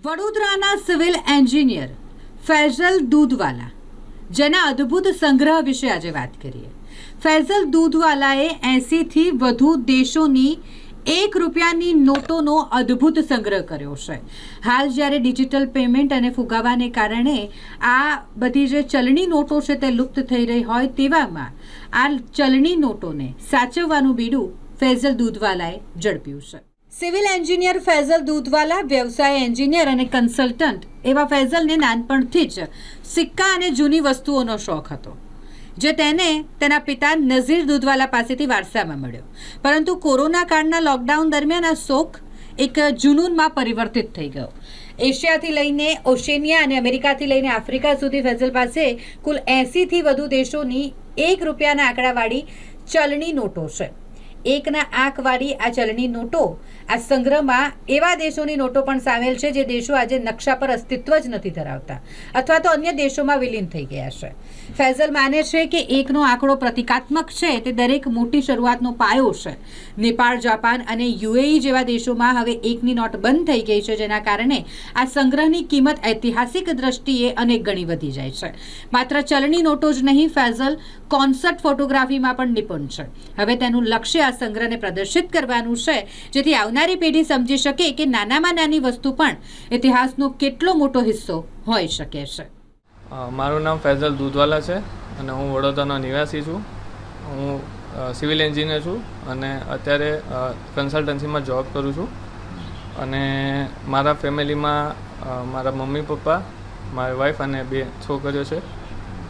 વડોદરાના civil engineer Faisal Doodhwala, જેના અદ્ભુત સંગ્રહ વિશે આજે વાત કરીએ. ફૈઝલ દૂધવાલાએ 80થી વધુ દેશોની ₹1ની નોટોનો અદ્ભુત સંગ્રહ કર્યો છે. હાલ જ્યારે ડિજિટલ પેમેન્ટ અને ફુગાવાને કારણે આ બધી જે ચલણી નોટો છે તે લુપ્ત થઈ રહી હોય તેવામાં આ ચલણી નોટોને સાચવવાનું બીડું ફૈઝલ દૂધવાલાએ ઝડપ્યું છે. સિવિલ એન્જિનિયર ફૈઝલ દૂધવાલા વ્યવસાય એન્જિનિયર અને કન્સલ્ટન્ટ એવા ફૈઝલને નાનપણથી જ સિક્કા અને જૂની વસ્તુઓનો શોખ હતો, જે તેને તેના પિતા નઝીર દૂધવાલા પાસેથી વારસામાં મળ્યો. પરંતુ કોરોના કાળના લોકડાઉન દરમિયાન આ શોખ એક જુનૂનમાં પરિવર્તિત થઈ ગયો. એશિયાથી લઈને ઓશિનિયા અને અમેરિકાથી લઈને આફ્રિકા સુધી ફૈઝલ પાસે કુલ 80થી વધુ દેશોની ₹1ના આંકડાવાળી ચલણી નોટો છે. 1ના આંકવાળી આ ચલણી નોટો આ સંગ્રહમાં એવા દેશોની નોટો પણ સામેલ છે જે દેશો આજે નકશા પર અસ્તિત્વ જ નથી ધરાવતા અથવા તો અન્ય દેશોમાં વિલીન થઈ ગયા છે. ફૈઝલ માને છે કે 1નો આંકડો પ્રતિકાત્મક છે, તે દરેક મોટી શરૂઆતનો પાયો છે. નેપાળ, જાપાન અને UAE જેવા દેશોમાં હવે 1ની નોટ બંધ થઈ ગઈ છે, જેના કારણે આ સંગ્રહની કિંમત ઐતિહાસિક દ્રષ્ટિએ અનેક ગણી વધી જાય છે. માત્ર ચલણી નોટો જ નહીં, ફૈઝલ કોન્સર્ટ ફોટોગ્રાફીમાં પણ નિપુણ છે. હવે તેનું લક્ષ્ય આ સંગ્રહને પ્રદર્શિત કરવાનું છે, જેથી આવનારી પેઢી સમજી શકે કે નાનામાં નાની વસ્તુ પણ ઇતિહાસનો કેટલો મોટો હિસ્સો હોઈ શકે છે. મારું નામ ફૈઝલ દૂધવાલા છે અને હું વડોદરાનો નિવાસી છું. હું સિવિલ એન્જિનિયર છું અને અત્યારે કન્સલ્ટન્સીમાં જોબ કરું છું. અને મારા ફેમિલીમાં મારા મમ્મી પપ્પા, મારી વાઈફ અને 2 છોકરીઓ છે.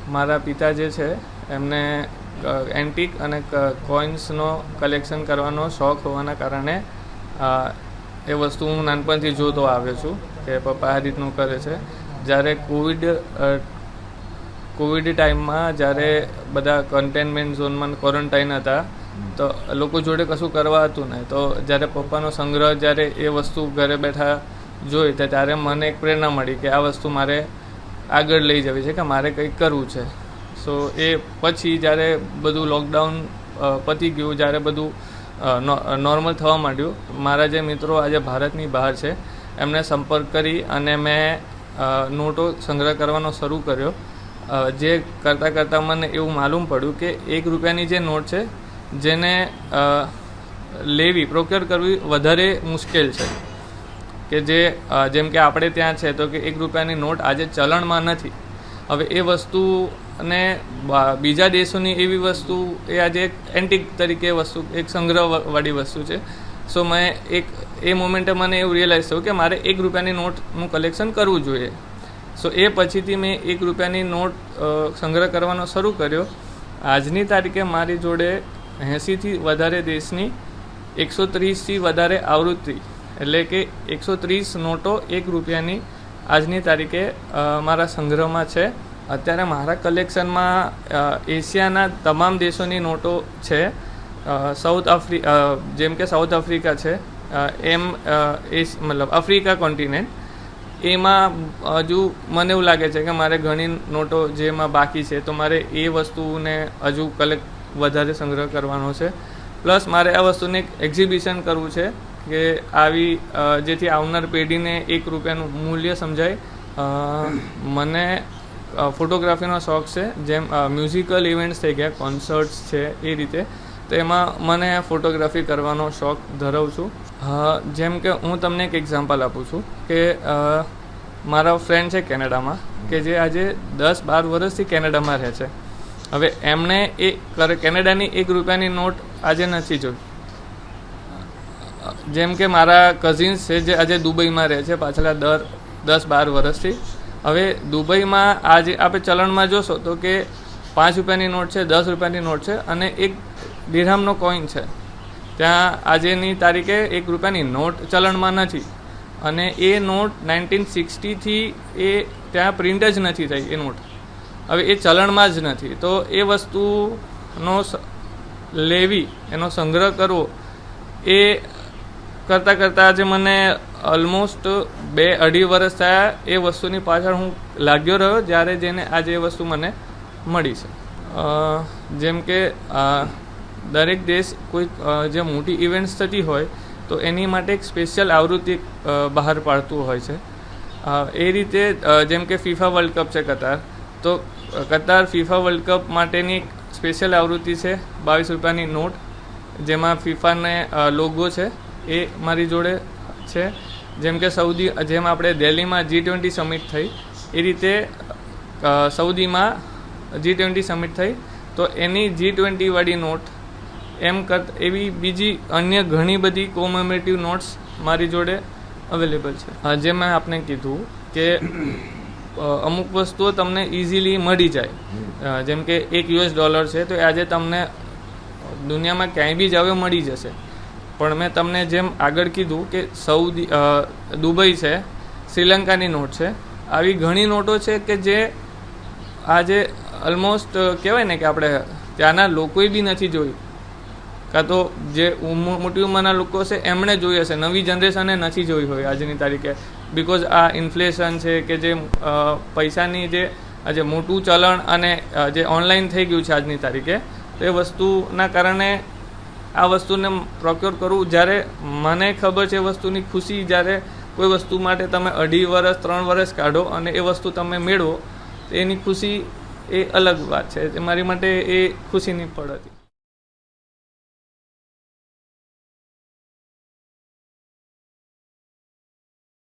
મારા પિતા જે છે એમને એન્ટિક અને કોઇન્સનો કલેક્શન કરવાનો શોખ હોવાના કારણે એ વસ્તુ હું નાનપણથી જોતો આવ્યો છું કે પપ્પા આ રીતનું કરે છે. જ્યારે કોવિડ ટાઈમમાં જ્યારે બધા કન્ટેનમેન્ટ ઝોનમાં ક્વોરન્ટાઇન હતા તો લોકો જોડે કશું કરવા હતું ને, તો જ્યારે પપ્પાનો સંગ્રહ જ્યારે એ વસ્તુ ઘરે બેઠા જોઈ તો ત્યારે મને એક પ્રેરણા મળી કે આ વસ્તુ મારે આગળ લઈ જવી છે, કે મારે કંઈક કરવું છે. સો એ પછી જ્યારે બધું લોકડાઉન પતી ગયું, જ્યારે બધું નોર્મલ થવા માંડ્યું, મારા જે મિત્રો આજે ભારતની બહાર છે એમને સંપર્ક કરી અને મેં નોટો સંગ્રહ કરવાનો શરૂ કર્યો. જે કરતાં મને એવું માલુમ પડ્યું કે ₹1ની જે નોટ છે જેને પ્રોક્યોર કરવી વધારે મુશ્કેલ છે. કે જેમ કે આપણે ત્યાં છે તો કે ₹1ની નોટ આજે ચલણમાં નથી. હવે એ વસ્તુ અને બીજા દેશોની એવી વસ્તુ એ આજે એક એન્ટિક તરીકે વસ્તુ, એક સંગ્રહવાળી વસ્તુ છે. સો મેં એ મોમેન્ટે મને એવું રિયલાઇઝ થયું કે મારે ₹1ની નોટનું કલેક્શન કરવું જોઈએ. સો એ પછીથી મેં ₹1ની નોટ સંગ્રહ કરવાનો શરૂ કર્યો. આજની તારીખે મારી જોડે 80થી વધારે દેશની 130થી વધારે આવૃત્તિ, એટલે કે 130 નોટો ₹1ની આજની તારીખે મારા સંગ્રહમાં છે. અત્યારે મારા કલેક્શનમાં એશિયાના તમામ દેશોની નોટો છે. જેમ કે સાઉથ આફ્રિકા છે, મતલબ આફ્રિકા કોન્ટિનેન્ટ, એમાં હજુ મને એવું લાગે છે કે મારે ઘણી નોટો જેમાં બાકી છે, તો મારે એ વસ્તુને હજુ વધારે સંગ્રહ કરવાનો છે. પ્લસ મારે આ વસ્તુને એક એક્ઝિબિશન કરવું છે કે આવી જેથી આવનાર પેઢીને ₹1નું મૂલ્ય સમજાય. મને ફોટોગ્રાફીનો શોખ છે, જેમ મ્યુઝિકલ ઇવેન્ટ્સ થઈ ગયા, કોન્સર્ટ્સ છે, એ રીતે. તો એમાં મને ફોટોગ્રાફી કરવાનો શોખ ધરાવું છું. જેમ કે હું તમને એક એક્ઝામ્પલ આપું છું કે મારા ફ્રેન્ડ છે કેનેડામાં, કે જે આજે 10-12 વર્ષથી કેનેડામાં રહે છે. હવે એમણે કેનેડાની ₹1ની નોટ આજે નથી જોઈ. જેમ કે મારા કઝિન્સ છે જે આજે દુબઈમાં રહે છે પાછલા 10-12 વર્ષથી. હવે દુબઈમાં આજે આપણે ચલણમાં જોશો તો કે ₹5ની નોટ છે, ₹10ની નોટ છે અને એક દિરહામનો કોઈન છે. ત્યાં આજેની તારીખે ₹1ની નોટ ચલણમાં નથી અને એ નોટ 1960થી એ ત્યાં પ્રિન્ટ જ નથી થઈ એ નોટ. હવે એ ચલણમાં જ નથી. તો એ વસ્તુનો એનો સંગ્રહ કરવો એ કરતાં આજે મને ઓલમોસ્ટ 2-2.5 વર્ષ થયા એ વસ્તુની પાછળ હું લાગ્યો રહ્યો, જ્યારે જેને આજે એ વસ્તુ મને મળી છે. જેમ કે દરેક દેશ કોઈ જે મોટી ઇવેન્ટ્સ થતી હોય તો એની માટે એક સ્પેશિયલ આવૃત્તિ બહાર પાડતું હોય છે. એ રીતે જેમ કે ફીફા વર્લ્ડ કપ છે કતાર, તો કતાર ફીફા વર્લ્ડ કપ માટેની એક સ્પેશિયલ આવૃત્તિ છે 22 રૂપિયાની નોટ, જેમાં ફીફાને લોગો છે એ મારી જોડે છે. જેમ કે જેમ આપણે દિલ્હીમાં G20 સમિટ થઈ એ રીતે સાઉદીમાં G20 સમિટ થઈ, તો એની G20 વાળી નોટ એવી બીજી અન્ય ઘણી બધી કોમેમોરેટિવ નોટ્સ મારી જોડે અવેલેબલ છે. જે મેં આપને કીધું કે અમુક વસ્તુઓ તમને ઇઝીલી મળી જાય, જેમ કે $1 છે તો આજે તમને દુનિયામાં ક્યાંય બી જાવ મળી જશે. પણ મેં તમને જેમ આગળ કીધું કે દુબઈ છે, શ્રીલંકાની નોટ છે, આવી ઘણી નોટો છે કે જે આજે ઓલમોસ્ટ કહેવાય ને કે આપણે ત્યાંના લોકોએ બી નથી જોઈ, કાં તો જે મોટી ઉંમરના લોકો છે એમણે જોઈ હશે, નવી જનરેશને નથી જોઈ હોય આજની તારીખે. બિકોઝ આ ઇન્ફ્લેશન છે કે જે પૈસાની જે આજે મોટું ચલણ અને જે ઓનલાઈન થઈ ગયું છે આજની તારીખે, તો એ વસ્તુના કારણે આ વસ્તુને પ્રોક્યોર કરવું, જ્યારે મને ખબર છે વસ્તુની ખુશી, જ્યારે કોઈ વસ્તુ માટે તમે 2.5 વર્ષ 3 વર્ષ કાઢો અને એ વસ્તુ તમે મેળવો, તો એની ખુશી એ અલગ વાત છે. મારી માટે એ ખુશીની પળ હતી.